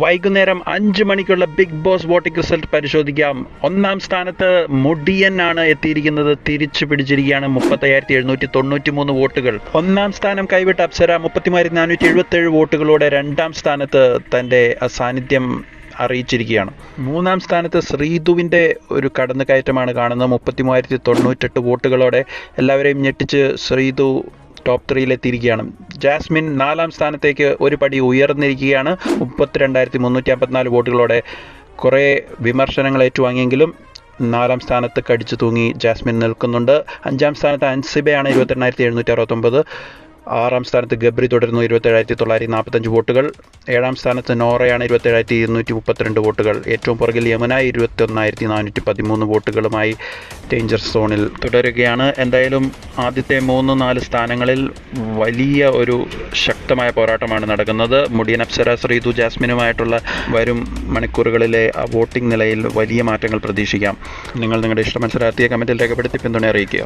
വൈകുന്നേരം 5 മണിക്കുള്ള big boss voting result പരിശോധിക്കാം. 1-ാം സ്ഥാനത്ത് മുടിയൻ ആണ് എത്തിയിരിക്കുന്നത്. തിരിച്ചു പിടിച്ചിരിക്കുകയാണ് 30,793 വോട്ടുകൾ. 1-ാം സ്ഥാനം കൈവിട്ട അപ്സര 30,477 വോട്ടുകളോടെ 2-ാം സ്ഥാനത്ത് തൻ്റെ സാന്നിധ്യം അറിയിച്ചിരിക്കുകയാണ്. 3-ാം സ്ഥാനത്ത് ശ്രീതുവിൻ്റെ ഒരു കടന്നുകയറ്റമാണ് കാണുന്നത്. 30,098 വോട്ടുകളോടെ എല്ലാവരെയും ഞെട്ടിച്ച് ശ്രീതു ടോപ്പ് 3-ലെത്തിയിരിക്കുകയാണ്. ജാസ്മിൻ 4-ാം സ്ഥാനത്തേക്ക് ഒരു പടി ഉയർന്നിരിക്കുകയാണ്. 32,354 വോട്ടുകളോടെ. കുറേ വിമർശനങ്ങൾ ഏറ്റുവാങ്ങിയെങ്കിലും 4-ാം സ്ഥാനത്ത് കടിച്ചു തൂങ്ങി ജാസ്മിൻ നിൽക്കുന്നുണ്ട്. 5-ാം സ്ഥാനത്ത് അൻസിബയാണ് 28,769. 6-ാം സ്ഥാനത്ത് ഗബ്രി തുടരുന്നു 27,945 വോട്ടുകൾ. 7-ാം സ്ഥാനത്ത് നോറയാണ് 27,232 വോട്ടുകൾ. ഏറ്റവും പുറകിൽ യമുന 21,413 വോട്ടുകളുമായി ഡേഞ്ചർ സോണിൽ തുടരുകയാണ്. എന്തായാലും ആദ്യത്തെ 3-4 സ്ഥാനങ്ങളിൽ വലിയ ഒരു ശക്തമായ പോരാട്ടമാണ് നടക്കുന്നത്. മുടിയൻ, അപ്സര, ശ്രീതു, ജാസ്മിനുമായിട്ടുള്ള വരും മണിക്കൂറുകളിലെ വോട്ടിംഗ് നിലയിൽ വലിയ മാറ്റങ്ങൾ പ്രതീക്ഷിക്കാം. നിങ്ങൾ നിങ്ങളുടെ ഇഷ്ട മത്സരാർത്ഥിയെ കമൻറ്റിൽ രേഖപ്പെടുത്തി പിന്തുണ അറിയിക്കുക.